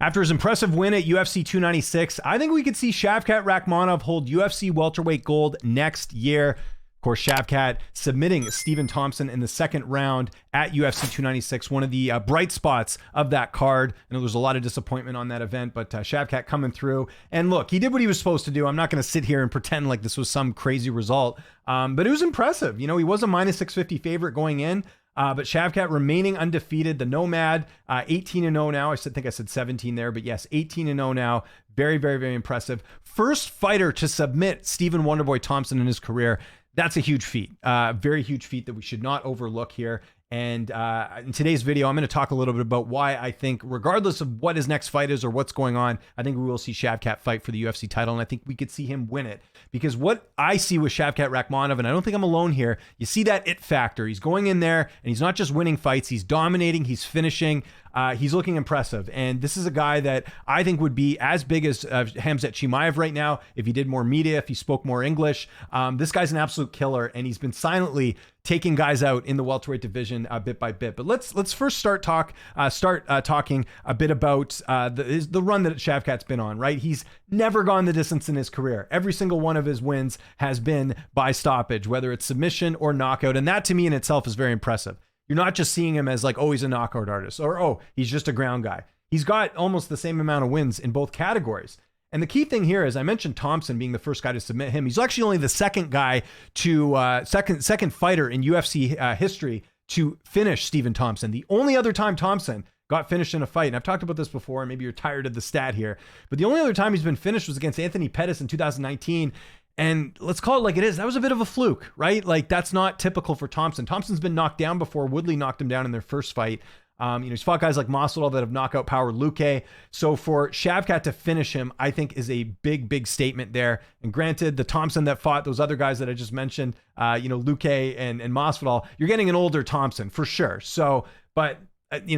After his impressive win at UFC 296, I think we could see Shavkat Rakhmonov hold UFC welterweight gold next year. Of course, Shavkat submitting Stephen Thompson in the second round at UFC 296, one of the bright spots of that card. I know there's a lot of disappointment on that event, but Shavkat coming through. And look, he did what he was supposed to do. I'm not going to sit here and pretend like this was some crazy result, but it was impressive. You know, he was a minus 650 favorite going in. But Shavkat remaining undefeated, the Nomad, 18-0 now. I think I said 17 there, but yes, 18-0 now. Very, very, very impressive. First fighter to submit Stephen Wonderboy Thompson in his career. That's a huge feat, very huge feat that we should not overlook here. And in today's video, I'm going to talk a little bit about why I think, regardless of what his next fight is or what's going on, I think we will see Shavkat fight for the UFC title, and I think we could see him win it. Because what I see with Shavkat Rakhmonov, and I don't think I'm alone here, you see that it factor. He's going in there, and he's not just winning fights, he's dominating, he's finishing, he's looking impressive. And this is a guy that I think would be as big as Khamzat Chimaev right now if he did more media, if he spoke more English. This guy's an absolute killer, and he's been silently taking guys out in the welterweight division bit by bit. But let's first start talking a bit about the run that Shavkat's been on, right? He's never gone the distance in his career. Every single one of his wins has been by stoppage, whether it's submission or knockout. And that to me in itself is very impressive. You're not just seeing him as like, oh, he's a knockout artist, or, oh, he's just a ground guy. He's got almost the same amount of wins in both categories. And the key thing here is I mentioned Thompson being the first guy to submit him. He's actually only the second guy to second fighter in UFC history to finish Stephen Thompson. The only other time Thompson got finished in a fight, and I've talked about this before, and maybe you're tired of the stat here, but the only other time he's been finished was against Anthony Pettis in 2019. And let's call it like it is. That was a bit of a fluke, right? Like, that's not typical for Thompson. Thompson's been knocked down before. Woodley knocked him down in their first fight. He's fought guys like Masvidal that have knockout power, Luque. So for Shavkat to finish him, I think is a big, big statement there. And granted, the Thompson that fought those other guys that I just mentioned, Luque and Masvidal, you're getting an older Thompson for sure. So, but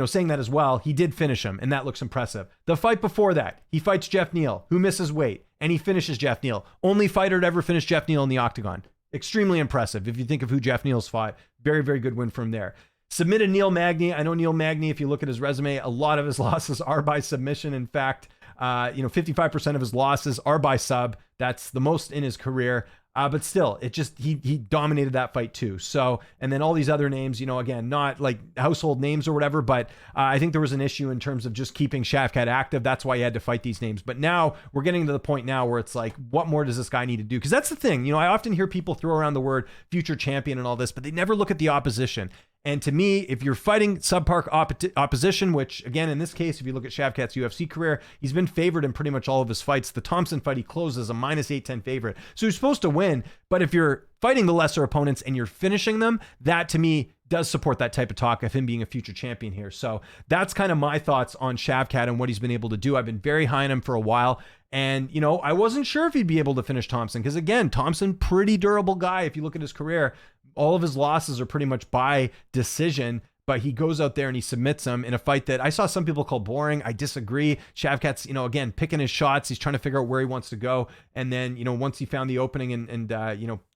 saying that as well, he did finish him, and that looks impressive. The fight before that, he fights Jeff Neal, who misses weight, and he finishes Jeff Neal. Only fighter to ever finish Jeff Neal in the octagon. Extremely impressive. If you think of who Jeff Neal's fought, very, very good win from there. Submitted Neil Magny. I know Neil Magny, if you look at his resume, a lot of his losses are by submission. In fact, 55% of his losses are by sub. That's the most in his career. But still, he dominated that fight too. So, and then all these other names, again, not like household names or whatever, but I think there was an issue in terms of just keeping Shavkat active. That's why he had to fight these names. But now we're getting to the point now where it's like, what more does this guy need to do? Because that's the thing. I often hear people throw around the word future champion and all this, but they never look at the opposition. And to me, if you're fighting subpar opposition, which again, in this case, if you look at Shavkat's UFC career, he's been favored in pretty much all of his fights. The Thompson fight, he closed as a minus 810 favorite. So he's supposed to win. But if you're fighting the lesser opponents and you're finishing them, that to me does support that type of talk of him being a future champion here. So that's kind of my thoughts on Shavkat and what he's been able to do. I've been very high on him for a while. And, I wasn't sure if he'd be able to finish Thompson because, again, Thompson, pretty durable guy. If you look at his career, all of his losses are pretty much by decision, but he goes out there and he submits him in a fight that I saw some people call boring. I disagree. Shavkat's, again, picking his shots. He's trying to figure out where he wants to go. And then, once he found the opening and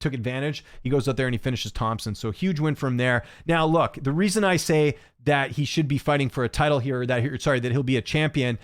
took advantage, he goes out there and he finishes Thompson. So huge win from there. Now, look, the reason I say that he should be fighting for a title here, that he'll be a champion,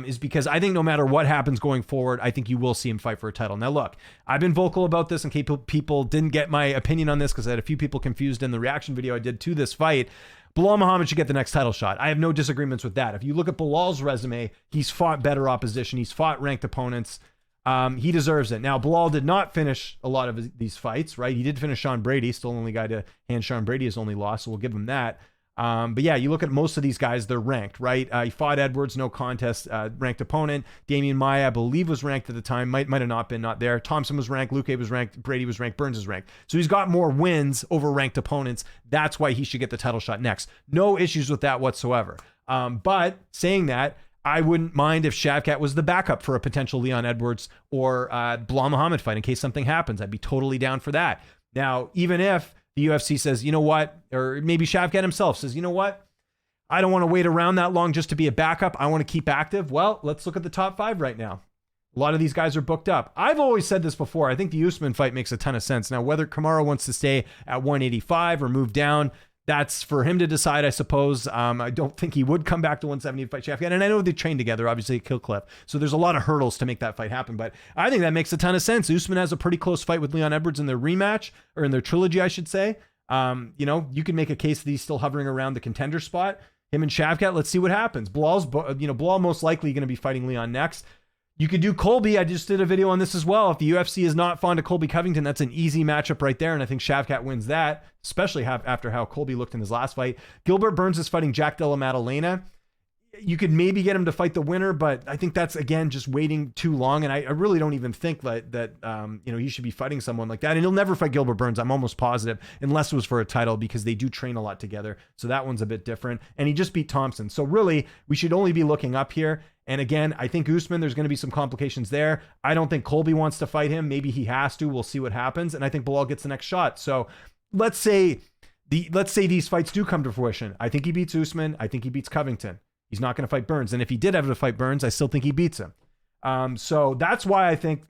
is because I think no matter what happens going forward, I think you will see him fight for a title. Now, look, I've been vocal about this in case people didn't get my opinion on this because I had a few people confused in the reaction video I did to this fight. Belal Muhammad should get the next title shot. I have no disagreements with that. If you look at Belal's resume, he's fought better opposition. He's fought ranked opponents. He deserves it. Now, Belal did not finish a lot of these fights, right? He did finish Sean Brady, still the only guy to hand Sean Brady his only loss, so we'll give him that. But yeah, you look at most of these guys, they're ranked, right? He fought Edwards, no contest, ranked opponent. Damian Maia, I believe, was ranked at the time. Might have not been, not there. Thompson was ranked, Luque was ranked, Brady was ranked, Burns is ranked. So he's got more wins over ranked opponents. That's why he should get the title shot next. No issues with that whatsoever. But saying that, I wouldn't mind if Shavkat was the backup for a potential Leon Edwards or Belal Muhammad fight in case something happens. I'd be totally down for that. Now, even if the UFC says, you know what, or maybe Shavkat himself says, you know what, I don't want to wait around that long just to be a backup. I want to keep active. Well, let's look at the top 5 right now. A lot of these guys are booked up. I've always said this before. I think the Usman fight makes a ton of sense. Now, whether Kamaru wants to stay at 185 or move down, that's for him to decide, I suppose. I don't think he would come back to 170 to fight Shavkat. And I know they trained together, obviously, at Kill Cliff. So there's a lot of hurdles to make that fight happen. But I think that makes a ton of sense. Usman has a pretty close fight with Leon Edwards in their rematch, or in their trilogy, I should say. You can make a case that he's still hovering around the contender spot. Him and Shavkat, let's see what happens. Bilal most likely going to be fighting Leon next. You could do Colby. I just did a video on this as well. If the UFC is not fond of Colby Covington, that's an easy matchup right there. And I think Shavkat wins that, especially after how Colby looked in his last fight. Gilbert Burns is fighting Jack Della Maddalena. You could maybe get him to fight the winner, but I think that's, again, just waiting too long. And I really don't even think that he should be fighting someone like that. And he'll never fight Gilbert Burns, I'm almost positive, unless it was for a title, because they do train a lot together. So that one's a bit different. And he just beat Thompson. So really, we should only be looking up here. And again, I think Usman, there's going to be some complications there. I don't think Colby wants to fight him. Maybe he has to. We'll see what happens. And I think Bilal gets the next shot. So let's say these fights do come to fruition. I think he beats Usman. I think he beats Covington. He's not going to fight Burns. And if he did have to fight Burns, I still think he beats him. So that's why I think,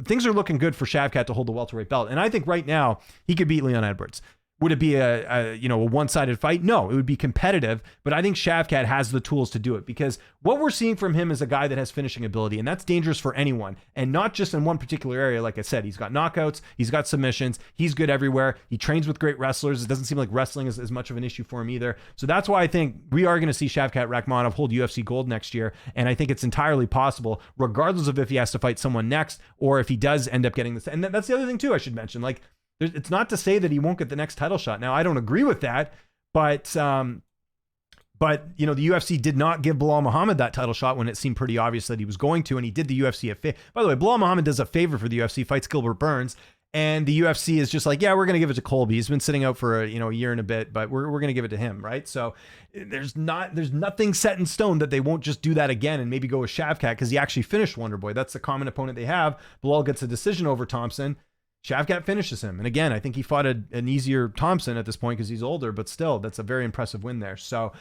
things are looking good for Shavkat to hold the welterweight belt. And I think right now he could beat Leon Edwards. Would it be a one-sided fight? No, it would be competitive, but I think Shavkat has the tools to do it, because what we're seeing from him is a guy that has finishing ability, and that's dangerous for anyone, and not just in one particular area. Like I said, he's got knockouts, he's got submissions, he's good everywhere. He trains with great wrestlers. It doesn't seem like wrestling is as much of an issue for him either. So that's why I think we are going to see Shavkat Rakhmonov hold UFC gold next year, and I think it's entirely possible, regardless of if he has to fight someone next or if he does end up getting this. And that's the other thing too I should mention. Like, it's not to say that he won't get the next title shot. Now, I don't agree with that, but the UFC did not give Bilal Muhammad that title shot when it seemed pretty obvious that he was going to, and he did the UFC a favor. By the way, Bilal Muhammad does a favor for the UFC, fights Gilbert Burns, and the UFC is just like, yeah, we're going to give it to Colby. He's been sitting out for a year and a bit, but we're going to give it to him, right? So there's nothing set in stone that they won't just do that again and maybe go with Shavkat, because he actually finished Wonderboy. That's the common opponent they have. Bilal gets a decision over Thompson. Shavkat finishes him. And again, I think he fought an easier Thompson at this point because he's older, but still, that's a very impressive win there. So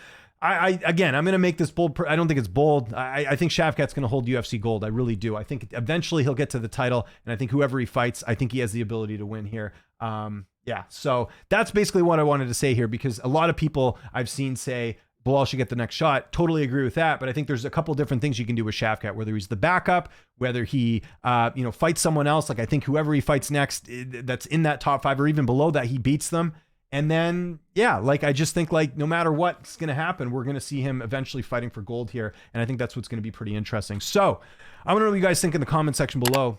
I'm going to make this bold. I don't think it's bold. I think Shavkat's going to hold UFC gold. I really do. I think eventually he'll get to the title, and I think whoever he fights, I think he has the ability to win here. So that's basically what I wanted to say here, because a lot of people I've seen say Bilal should get the next shot. Totally agree with that. But I think there's a couple different things you can do with Shavkat, whether he's the backup, whether he, fights someone else. Like, I think whoever he fights next that's in that top 5 or even below that, he beats them. And then, I just think, no matter what's going to happen, we're going to see him eventually fighting for gold here. And I think that's what's going to be pretty interesting. So I want to know what you guys think in the comment section below.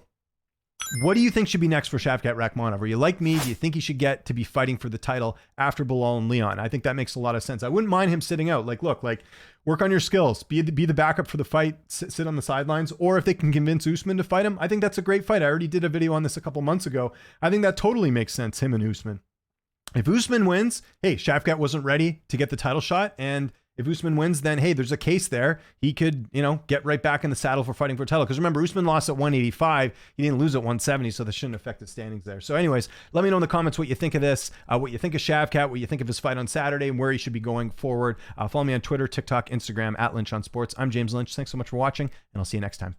What do you think should be next for Shavkat Rakhmonov? Are you like me? Do you think he should get to be fighting for the title after Bilal and Leon? I think that makes a lot of sense. I wouldn't mind him sitting out. Work on your skills. Be the backup for the fight. Sit on the sidelines. Or if they can convince Usman to fight him, I think that's a great fight. I already did a video on this a couple months ago. I think that totally makes sense, him and Usman. If Usman wins, hey, Shavkat wasn't ready to get the title shot, and if Usman wins, then, hey, there's a case there. He could, get right back in the saddle for fighting for a title. Because remember, Usman lost at 185. He didn't lose at 170, so that shouldn't affect the standings there. So anyways, let me know in the comments what you think of this, what you think of Shavkat, what you think of his fight on Saturday, and where he should be going forward. Follow me on Twitter, TikTok, Instagram, @LynchOnSports. I'm James Lynch. Thanks so much for watching, and I'll see you next time.